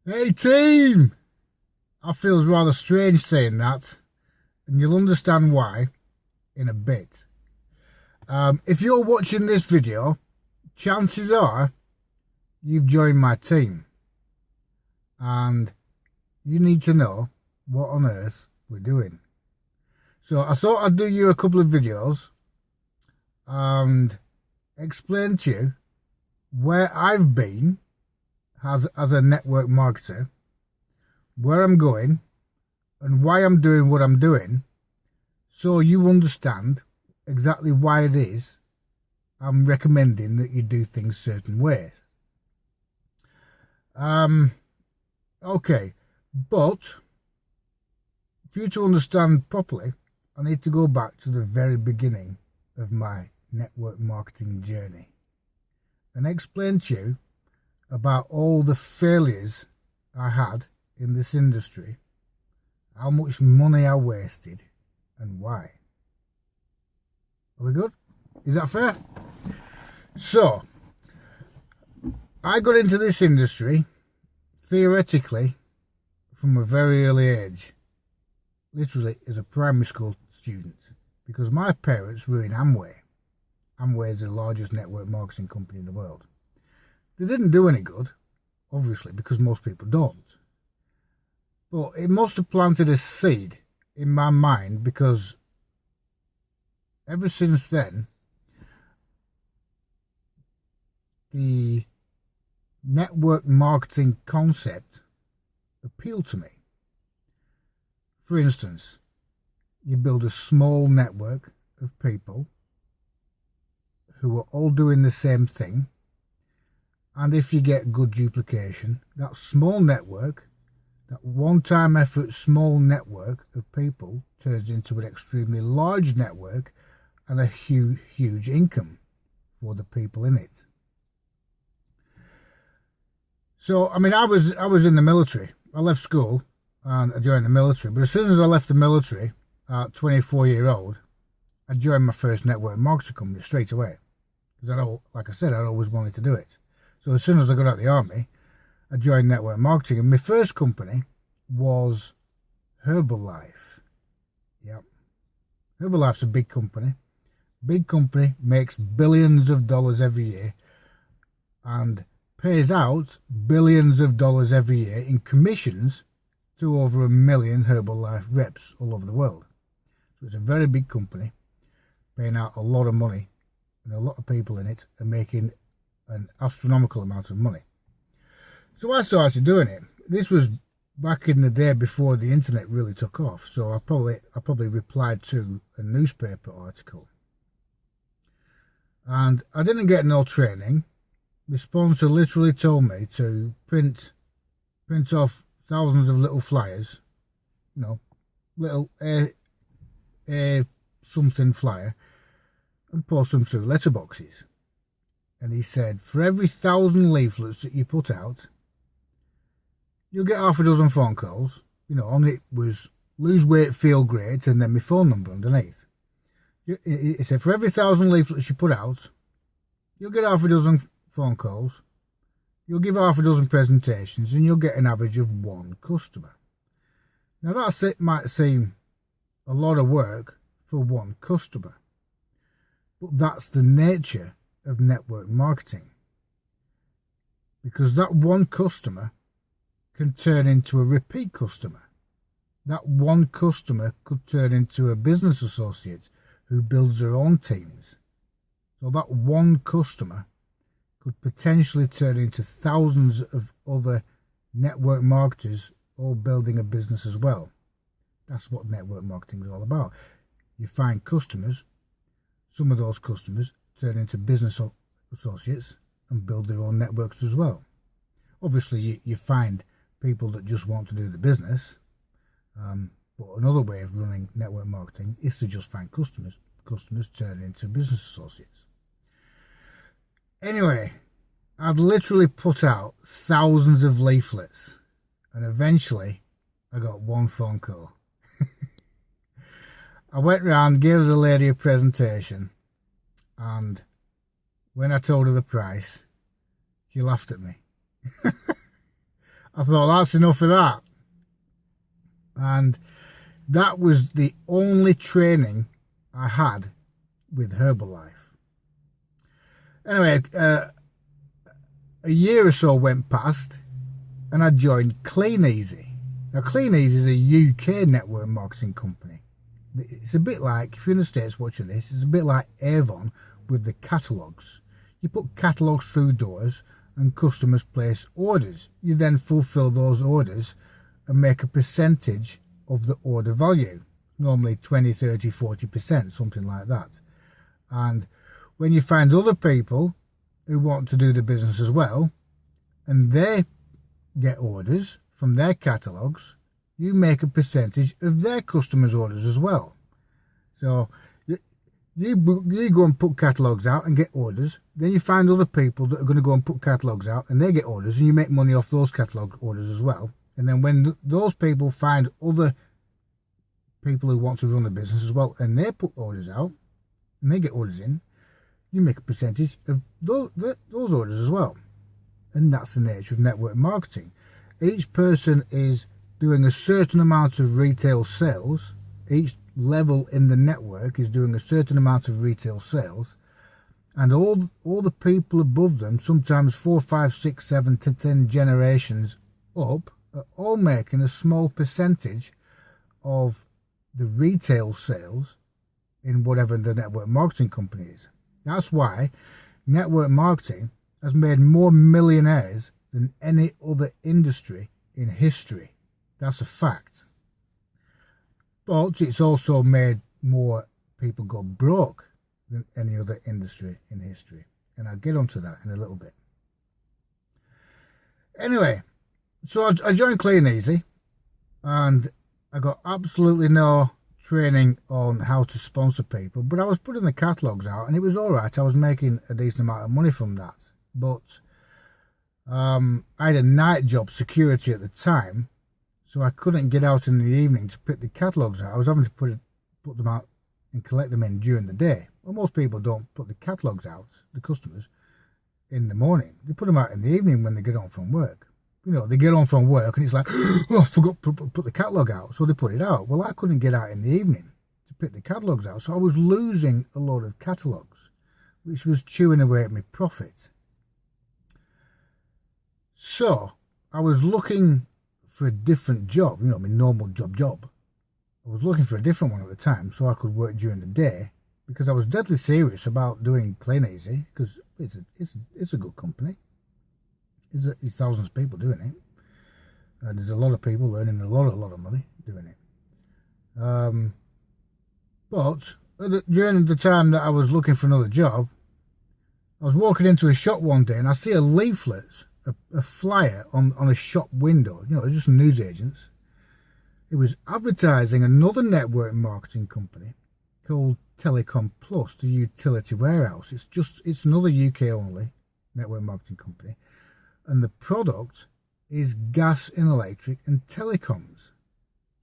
Hey team! That feels rather strange saying that, and you'll understand why in a bit. If you're watching this video, chances are you've joined my team, and you need to know what on earth we're doing. So I thought I'd do you a couple of videos and explain to you where I've been as a network marketer, where I'm going, and why I'm doing what I'm doing, so you understand exactly why it is I'm recommending that you do things certain ways. Okay, but for you to understand properly, I need to go back to the very beginning of my network marketing journey and explain to you about all the failures I had in this industry, how much money I wasted, and why. Are we good? Is that fair? So, I got into this industry theoretically from a very early age, literally as a primary school student, because my parents were in Amway. Amway is the largest network marketing company in the world. They didn't do any good, obviously, because most people don't. But it must have planted a seed in my mind, because ever since then, the network marketing concept appealed to me. For instance, you build a small network of people who are all doing the same thing, and if you get good duplication, that small network, that one-time effort small network of people turns into an extremely large network and a huge income for the people in it. So, I mean, I was in the military. I left school and I joined the military. But as soon as I left the military at 24-year-old, I joined my first network marketing company straight away. Because like I said, I'd always wanted to do it. So as soon as I got out of the army, I joined network marketing, and my first company was Herbalife. Yep. Herbalife's a big company. Big company, makes billions of dollars every year and pays out billions of dollars every year in commissions to over 1 million Herbalife reps all over the world. So it's a very big company, paying out a lot of money, and a lot of people in it are making an astronomical amount of money. So I started doing it. This was back in the day before the internet really took off. So I probably replied to a newspaper article, and I didn't get no training. The sponsor literally told me to print off thousands of little flyers, little a something flyer, and post them through letterboxes. And he said, for every 1,000 leaflets that you put out, you'll get half a dozen phone calls. On it was lose weight, feel great, and then my phone number underneath. He said, for every 1,000 leaflets you put out, you'll get half a dozen phone calls, you'll give half a dozen presentations, and you'll get an average of one customer. Now that might seem a lot of work for one customer, but that's the nature of network marketing, because that one customer can turn into a repeat customer. That one customer could turn into a business associate who builds their own teams. So that one customer could potentially turn into thousands of other network marketers all building a business as well. That's what network marketing is all about. You find customers, some of those customers turn into business associates and build their own networks as well. Obviously, you find people that just want to do the business, but another way of running network marketing is to just find customers. Customers turn into business associates. Anyway, I'd literally put out thousands of leaflets, and eventually I got one phone call. I went round, gave the lady a presentation, and when I told her the price, she laughed at me. I thought, that's enough of that. And that was the only training I had with Herbalife. Anyway, a year or so went past and I joined Clean Easy. Now, Clean Easy is a UK network marketing company. It's a bit like, if you're in the States watching this, it's a bit like Avon with the catalogues. You put catalogues through doors and customers place orders. You then fulfill those orders and make a percentage of the order value. Normally 20, 30, 40%, something like that. And when you find other people who want to do the business as well, and they get orders from their catalogues, you make a percentage of their customers' orders as well. So you go and put catalogues out and get orders, then you find other people that are going to go and put catalogues out and they get orders, and you make money off those catalogue orders as well. And then when those people find other people who want to run the business as well, and they put orders out and they get orders in, you make a percentage of those orders as well. And that's the nature of network marketing. Each person is doing a certain amount of retail sales. Each level in the network is doing a certain amount of retail sales, and all the people above them, sometimes 4, 5, 6, 7 to 10 generations up, are all making a small percentage of the retail sales in whatever the network marketing company is. That's why network marketing has made more millionaires than any other industry in history. That's a fact. But it's also made more people go broke than any other industry in history. And I'll get onto that in a little bit. Anyway, so I joined Clean Easy, and I got absolutely no training on how to sponsor people, but I was putting the catalogues out and it was all right. I was making a decent amount of money from that. But I had a night job, security at the time, so I couldn't get out in the evening to pick the catalogues out. I was having to put them out and collect them in during the day. Well, most people don't put the catalogues out, the customers, in the morning. They put them out in the evening when they get home from work. You know, they get home from work and it's like, oh, I forgot to put the catalogue out, so they put it out. Well, I couldn't get out in the evening to pick the catalogues out, so I was losing a lot of catalogues, which was chewing away at my profit. So I was looking for a different job, you know, my normal job. I was looking for a different one at the time so I could work during the day, because I was deadly serious about doing Clean Easy, because it's a good company. It's thousands of people doing it. There's a lot of people earning a lot of money doing it. But during the time that I was looking for another job, I was walking into a shop one day and I see a leaflet, a flyer on a shop window. You know, just news agents. It was advertising another network marketing company called Telecom Plus, the utility warehouse. It's another UK only network marketing company. And the product is gas and electric and telecoms.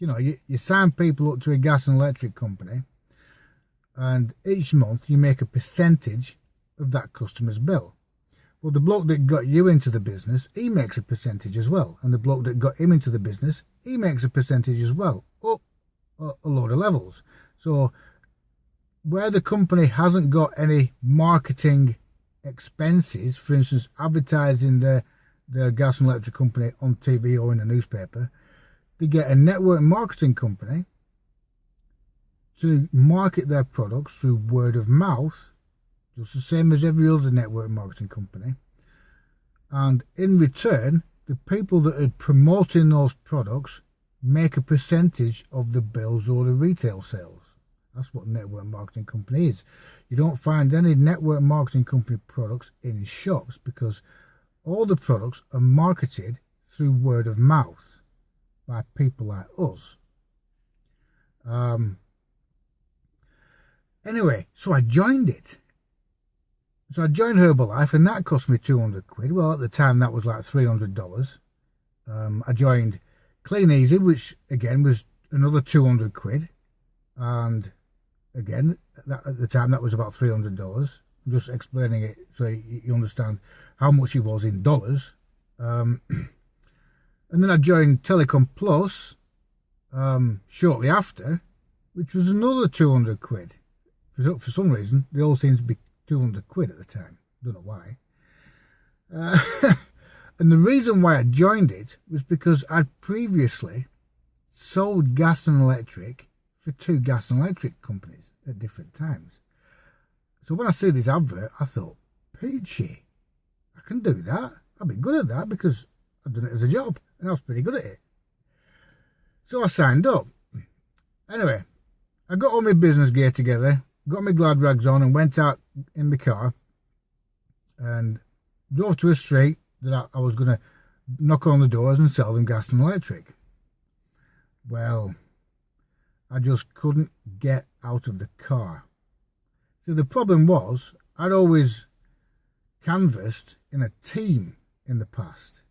You know, you sign people up to a gas and electric company, and each month you make a percentage of that customer's bill. Well, the bloke that got you into the business, he makes a percentage as well. And the bloke that got him into the business, he makes a percentage as well, up a load of levels. So where the company hasn't got any marketing expenses, for instance, advertising the gas and electric company on TV or in the newspaper, they get a network marketing company to market their products through word of mouth, just the same as every other network marketing company. And in return, the people that are promoting those products make a percentage of the bills or the retail sales. That's what a network marketing company is. You don't find any network marketing company products in shops, because all the products are marketed through word of mouth by people like us. Anyway, so I joined it. So I joined Herbalife, and that cost me 200 quid. Well, at the time, that was like $300. I joined Clean Easy, which again was another 200 quid. And again, at the time, that was about $300. I'm just explaining it so you understand how much it was in dollars. And And then I joined Telecom Plus shortly after, which was another 200 quid. For some reason, they all seemed to be 200 quid at the time. Don't know why. And the reason why I joined it was because I'd previously sold gas and electric for 2 gas and electric companies at different times. So when I see this advert, I thought, peachy, I can do that. I'll be good at that because I've done it as a job and I was pretty good at it. So I signed up. Anyway, I got all my business gear together, got my glad rags on and went out in my car and drove to a street that I was going to knock on the doors and sell them gas and electric. Well, I just couldn't get out of the car. So the problem was, I'd always canvassed in a team in the past.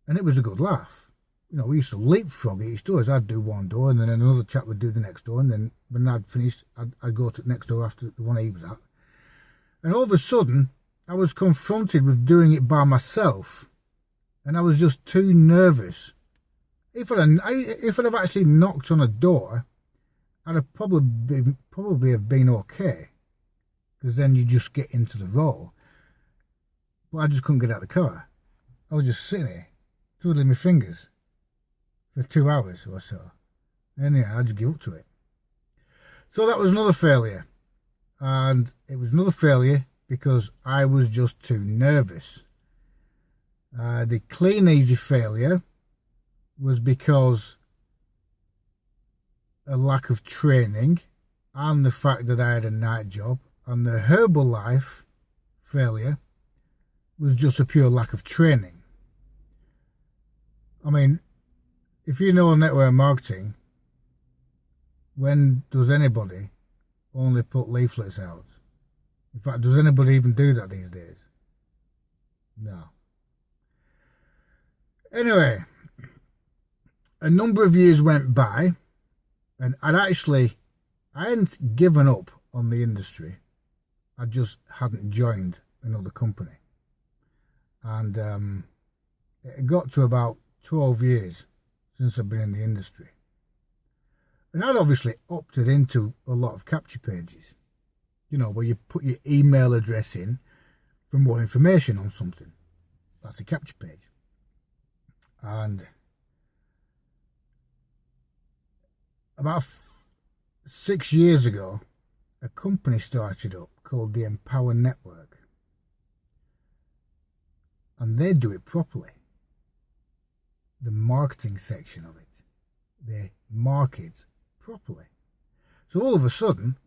And it was a good laugh. You know, we used to leapfrog each door. As I'd do one door and then another chap would do the next door. And then when I'd finished, I'd go to the next door after the one he was at. And all of a sudden, I was confronted with doing it by myself. And I was just too nervous. If I'd have actually knocked on a door, I'd have probably have been okay. Because then you just get into the role. But I just couldn't get out of the car. I was just sitting there, twiddling my fingers for 2 hours or so. And yeah, I just give up to it. So that was another failure. And it was another failure because I was just too nervous. The clean easy failure was because a lack of training and the fact that I had a night job, and the Herbalife failure was just a pure lack of training. I mean, if you know network marketing, when does anybody only put leaflets out? In fact, does anybody even do that these days? No. Anyway, a number of years went by, and I hadn't given up on the industry. I just hadn't joined another company. And it got to about 12 years since I've been in the industry. And I'd obviously opted into a lot of capture pages, you know, where you put your email address in for more information on something. That's a capture page. And about 6 years ago, a company started up called the Empower Network. And they do it properly. The marketing section of it. They market properly. So all of a sudden,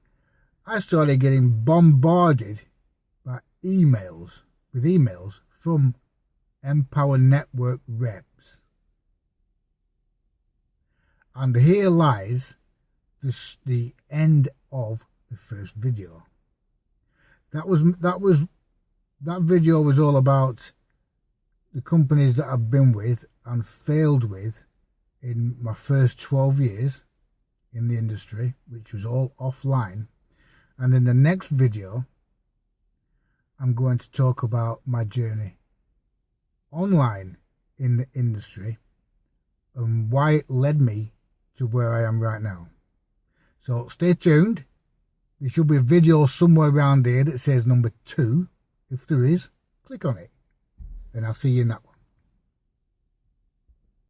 I started getting bombarded by emails from Empower Network reps. And here lies the end of the first video. That video was all about the companies that I've been with and failed with in my first 12 years in the industry, which was all offline. And in the next video, I'm going to talk about my journey online in the industry and why it led me to where I am right now. So stay tuned. There should be a video somewhere around here that says number 2. If there is, click on it. And I'll see you in that one.